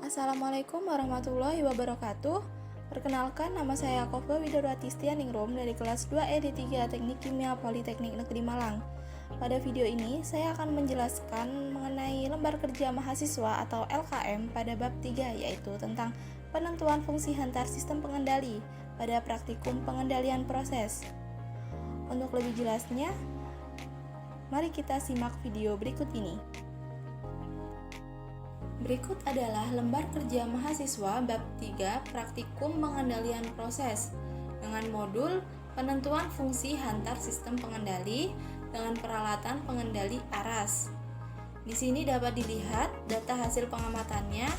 Assalamualaikum warahmatullahi wabarakatuh. Perkenalkan, nama saya Yakoba Widarwati Stianingrum dari kelas 2E D3 Teknik Kimia Politeknik Negeri Malang. Pada video ini, saya akan menjelaskan mengenai lembar kerja mahasiswa atau LKM pada bab 3, yaitu tentang penentuan fungsi hantar sistem pengendali pada praktikum pengendalian proses. Untuk lebih jelasnya, mari kita simak video berikut ini. Berikut adalah lembar kerja mahasiswa bab 3 praktikum pengendalian proses dengan modul penentuan fungsi hantar sistem pengendali dengan peralatan pengendali aras. Di sini dapat dilihat data hasil pengamatannya,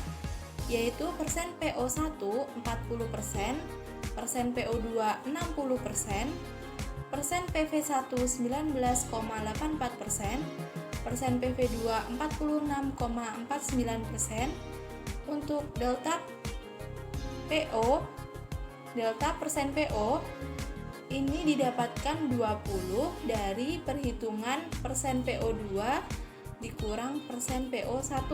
yaitu persen PO1 40%, persen PO2 60%, persen PV1 19,84%, persen PV2 46,49%. Untuk delta persen PO ini didapatkan 20 dari perhitungan persen PO2 dikurang persen PO1.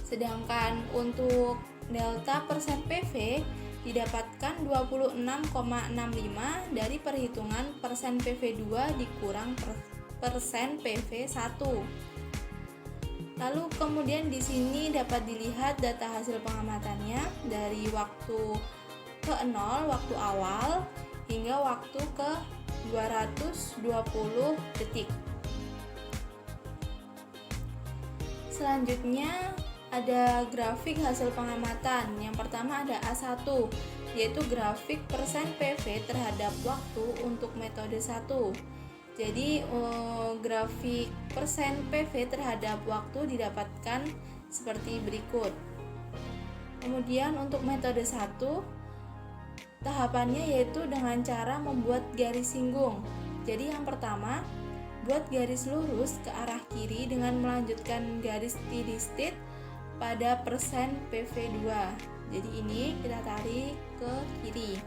Sedangkan untuk delta persen PV didapatkan 26,65 dari perhitungan persen PV2 dikurang persen PV1. Lalu kemudian di sini dapat dilihat data hasil pengamatannya dari waktu ke 0, waktu awal, hingga waktu ke 220 detik. Selanjutnya ada grafik hasil pengamatan. Yang pertama ada A1, yaitu grafik persen PV terhadap waktu untuk metode 1. Jadi grafik persen PV terhadap waktu didapatkan seperti berikut. Kemudian untuk metode 1, tahapannya yaitu dengan cara membuat garis singgung. Jadi yang pertama, buat garis lurus ke arah kiri dengan melanjutkan garis steady pada persen PV2. Jadi ini kita tarik ke kiri.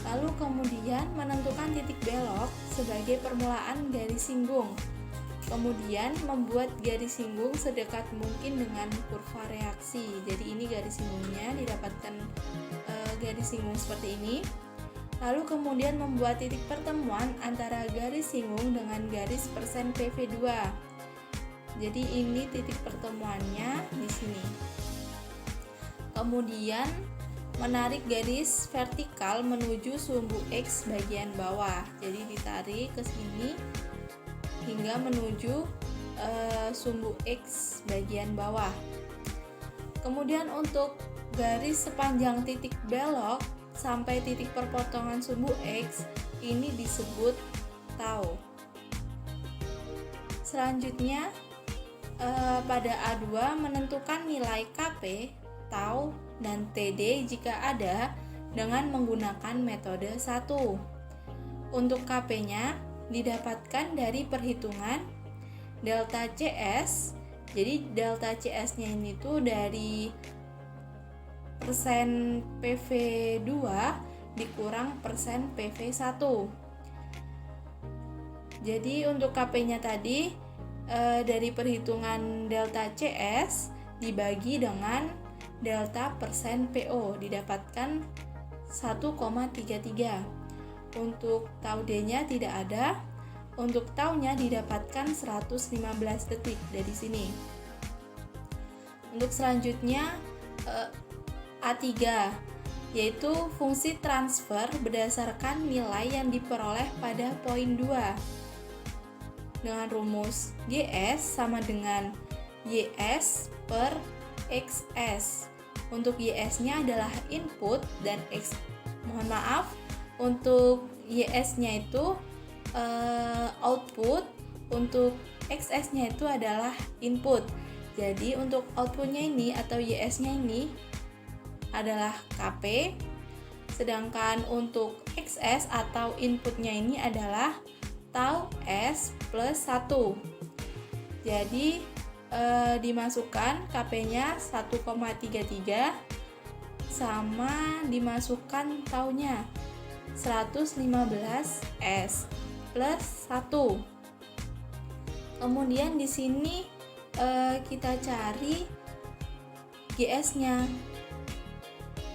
Lalu kemudian menentukan titik belok sebagai permulaan garis singgung. Kemudian membuat garis singgung sedekat mungkin dengan kurva reaksi. Jadi ini garis singgungnya, didapatkan garis singgung seperti ini. Lalu kemudian membuat titik pertemuan antara garis singgung dengan garis persen PV2. Jadi ini titik pertemuannya di sini. Kemudian menarik garis vertikal menuju sumbu X bagian bawah. Jadi ditarik ke sini hingga menuju sumbu X bagian bawah. Kemudian untuk garis sepanjang titik belok sampai titik perpotongan sumbu X ini disebut tau. Selanjutnya pada A2 menentukan nilai KP, tau, dan TD jika ada dengan menggunakan metode 1. Untuk KP-nya didapatkan dari perhitungan delta CS. Jadi delta CS-nya ini tuh dari persen PV2 dikurang persen PV1. Jadi untuk KP-nya tadi dari perhitungan delta CS dibagi dengan delta persen PO didapatkan 1,33. Untuk tau D-nya tidak ada. Untuk tau-nya didapatkan 115 detik dari sini. Untuk selanjutnya A3, yaitu fungsi transfer berdasarkan nilai yang diperoleh pada poin 2 dengan rumus GS sama dengan YS per XS. Untuk YS-nya adalah input dan untuk YS-nya itu output, untuk XS-nya itu adalah input. Jadi untuk outputnya ini atau YS-nya ini adalah KP, sedangkan untuk XS atau inputnya ini adalah tau S plus 1. Jadi dimasukkan KP-nya 1,33 sama dimasukkan taunya 115 S plus 1. Kemudian di sini kita cari GS-nya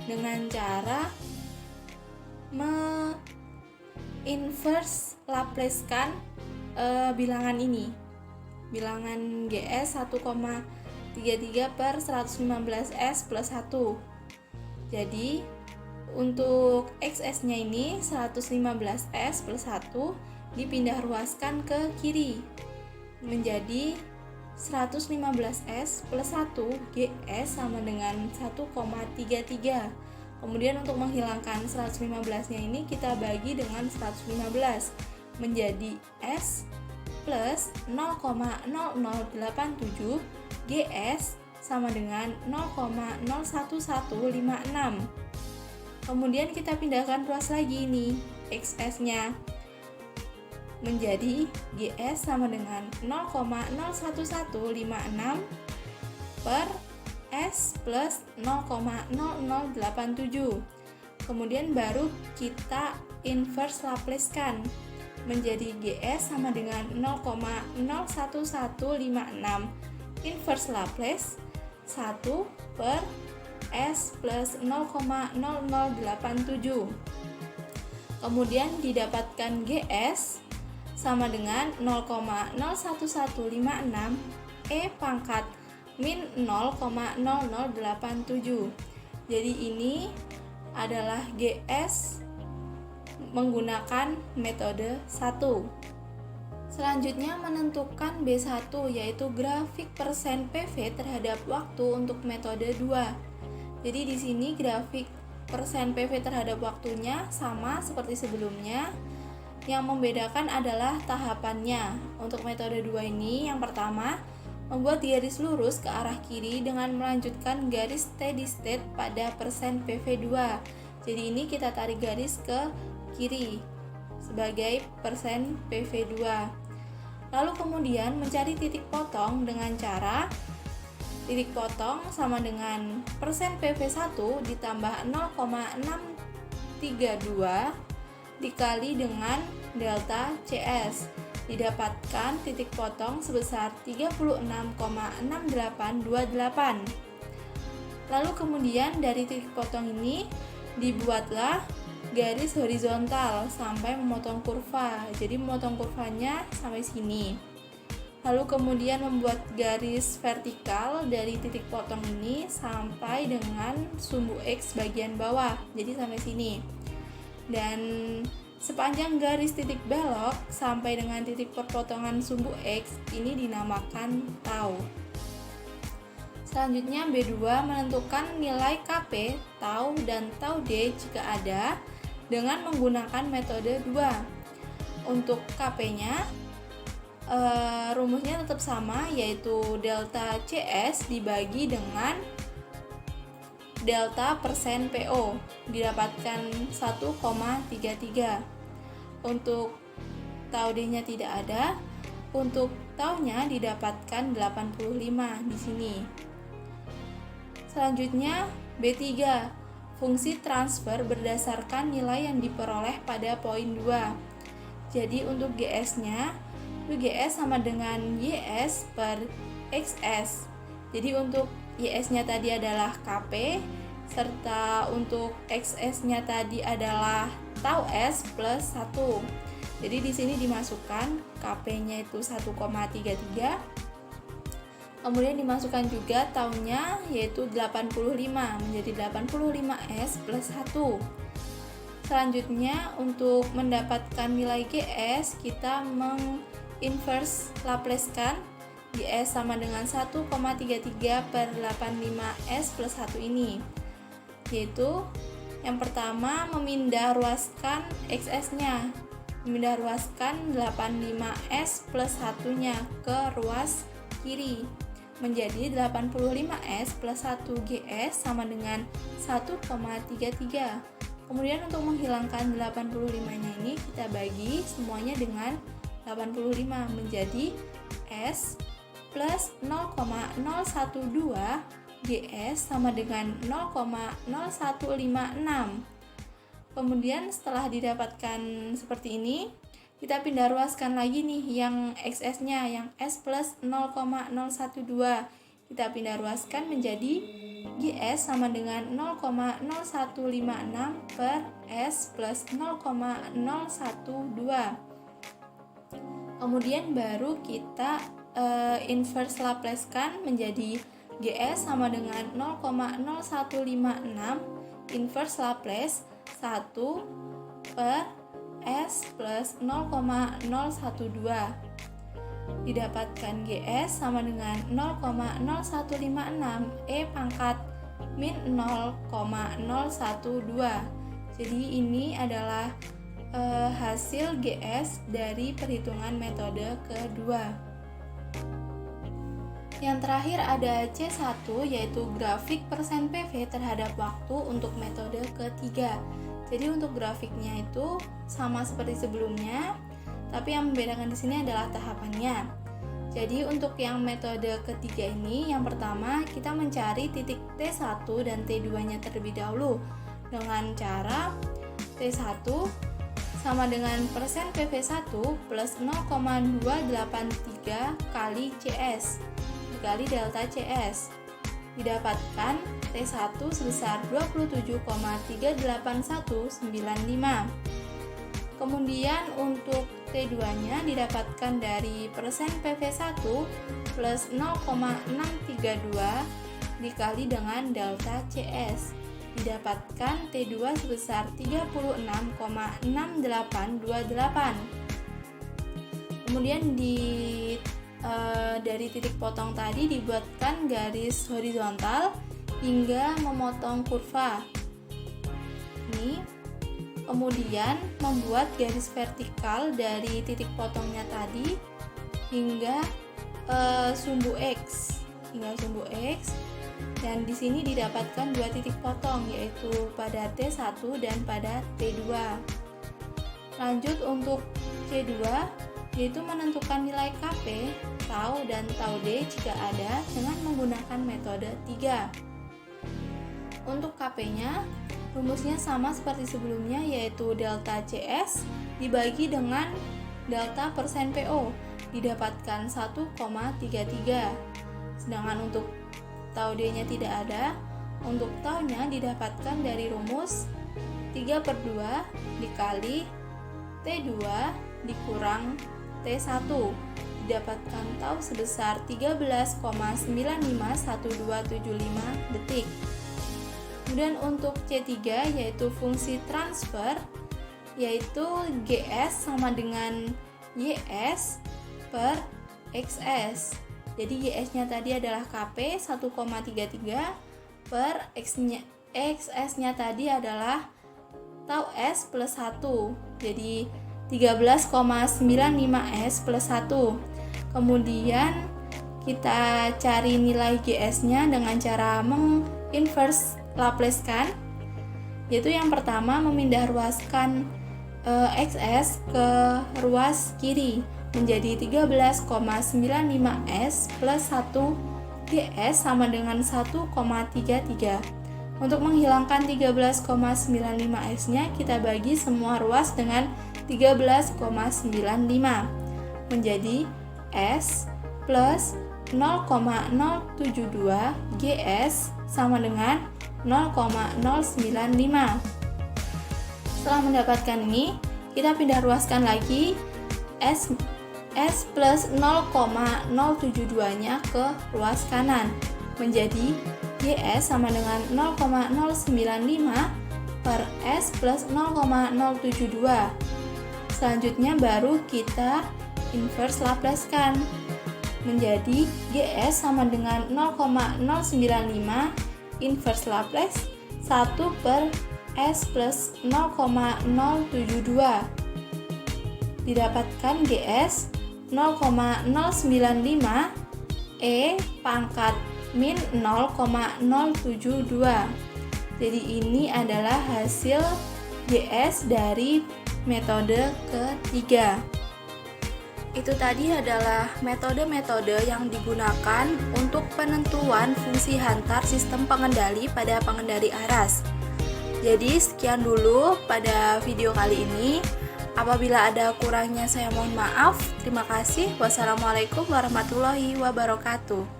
dengan cara inverse Laplace-kan bilangan ini. Bilangan GS 1,33 per 115S plus 1. Jadi untuk XS-nya ini 115S plus 1 dipindah ruaskan ke kiri menjadi 115S plus 1 GS sama dengan 1,33. Kemudian untuk menghilangkan 115-nya ini kita bagi dengan 115 menjadi S plus 0,0087 GS sama dengan 0,01156. Kemudian kita pindahkan ruas lagi nih XS-nya menjadi GS sama dengan 0,01156 per S plus 0,0087. Kemudian baru kita inverse Laplace-kan menjadi GS sama dengan 0,01156 inverse Laplace 1 per S plus 0,0087. Kemudian didapatkan GS sama dengan 0,01156 E pangkat min 0,0087. Jadi ini adalah GS menggunakan metode 1. Selanjutnya menentukan B1 yaitu grafik persen PV terhadap waktu untuk metode 2. Jadi di sini grafik persen PV terhadap waktunya sama seperti sebelumnya. Yang membedakan adalah tahapannya. Untuk metode 2 ini yang pertama membuat garis lurus ke arah kiri dengan melanjutkan garis steady state pada persen PV2. Jadi ini kita tarik garis ke kiri sebagai persen PV2. Lalu kemudian mencari titik potong dengan cara titik potong sama dengan persen PV1 ditambah 0,632 dikali dengan delta CS. Didapatkan titik potong sebesar 36,6828. Lalu kemudian dari titik potong ini dibuatlah garis horizontal sampai memotong kurva. Jadi memotong kurvanya sampai sini. Lalu kemudian membuat garis vertikal dari titik potong ini sampai dengan sumbu X bagian bawah. Jadi sampai sini. Dan sepanjang garis titik belok sampai dengan titik perpotongan sumbu X ini dinamakan tau. Selanjutnya B2 menentukan nilai KP, tau, dan tau D jika ada dengan menggunakan metode 2. Untuk KP-nya rumusnya tetap sama yaitu delta CS dibagi dengan delta persen PO didapatkan 1,33. Untuk tau D-nya tidak ada. Untuk tau-nya didapatkan 85 di sini. Selanjutnya B3, fungsi transfer berdasarkan nilai yang diperoleh pada poin 2. Jadi untuk GS-nya, GS sama dengan YS per XS. Jadi untuk YS-nya tadi adalah KP, serta untuk XS-nya tadi adalah tau S plus 1. Jadi di sini dimasukkan KP-nya itu 1,33. Kemudian dimasukkan juga tau-nya yaitu 85 menjadi 85S plus 1. Selanjutnya untuk mendapatkan nilai GS kita menginverse Laplace-kan GS sama dengan 1,33 per 85S plus 1 ini, yaitu yang pertama memindah ruaskan XS-nya, memindah ruaskan 85S plus 1-nya ke ruas kiri menjadi 85S plus 1 GS sama dengan 1,33. Kemudian untuk menghilangkan 85-nya ini kita bagi semuanya dengan 85 menjadi S plus 0,012 GS sama dengan 0,0156. Kemudian setelah didapatkan seperti ini, Kita pindah ruaskan lagi nih yang XS-nya, yang S plus 0,012. Kita pindah ruaskan menjadi GS sama dengan 0,0156 per S plus 0,012. Kemudian baru kita inverse Laplace-kan menjadi GS sama dengan 0,0156 inverse Laplace 1 per S plus 0,012. Didapatkan GS sama dengan 0,0156 E pangkat min 0,012. Jadi ini adalah hasil GS dari perhitungan metode kedua. Yang terakhir ada C1, yaitu grafik persen PV terhadap waktu untuk metode ketiga. Jadi untuk grafiknya itu sama seperti sebelumnya, tapi yang membedakan di sini adalah tahapannya. Jadi untuk yang metode ketiga ini, yang pertama kita mencari titik T1 dan T2-nya terlebih dahulu dengan cara T1 sama dengan persen PV1 plus 0,283 kali CS dikali delta CS. Didapatkan T1 sebesar 27,38195. Kemudian untuk T2-nya didapatkan dari persen PV1 plus 0,632 dikali dengan delta CS. Didapatkan T2 sebesar 36,6828. Kemudian dari titik potong tadi dibuatkan garis horizontal hingga memotong kurva. Ini kemudian membuat garis vertikal dari titik potongnya tadi hingga sumbu X, dan di sini didapatkan dua titik potong, yaitu pada T1 dan pada T2. Lanjut untuk C2, yaitu menentukan nilai Kp, tau dan tau D jika ada dengan menggunakan metode 3. Untuk Kp-nya, rumusnya sama seperti sebelumnya, yaitu delta CS dibagi dengan delta persen PO, didapatkan 1,33. Sedangkan untuk tau D-nya tidak ada. Untuk tau-nya didapatkan dari rumus 3/2 dikali T2 dikurang T1. Didapatkan tau sebesar 13,951275 detik. Kemudian untuk C3 yaitu fungsi transfer, yaitu GS sama dengan YS per XS. Jadi YS-nya tadi adalah Kp 1,33 per XS-nya tadi adalah tau S plus 1. Jadi 13,95 S plus 1. Kemudian kita cari nilai GS-nya dengan cara menginverse Laplace-kan, yaitu yang pertama memindah ruaskan XS ke ruas kiri menjadi 13,95 S plus 1 GS sama dengan 1,33. Untuk menghilangkan 13,95 S-nya, kita bagi semua ruas dengan 13,95 menjadi S plus 0,072 GS sama dengan 0,095. Setelah mendapatkan ini, kita pindah ruaskan lagi S plus 0,072-nya ke ruas kanan menjadi GS sama dengan 0,095 per S plus 0,072. Selanjutnya baru kita inverse Laplace-kan menjadi GS sama dengan 0,095 inverse Laplace 1 per S plus 0,072. Didapatkan GS 0,095 E pangkat min 0,072. Jadi ini adalah hasil GS dari metode ketiga. Itu tadi adalah metode-metode yang digunakan untuk penentuan fungsi hantar sistem pengendali pada pengendali aras. Jadi sekian dulu pada video kali ini. Apabila ada kurangnya saya mohon maaf. Terima kasih. Wassalamualaikum warahmatullahi wabarakatuh.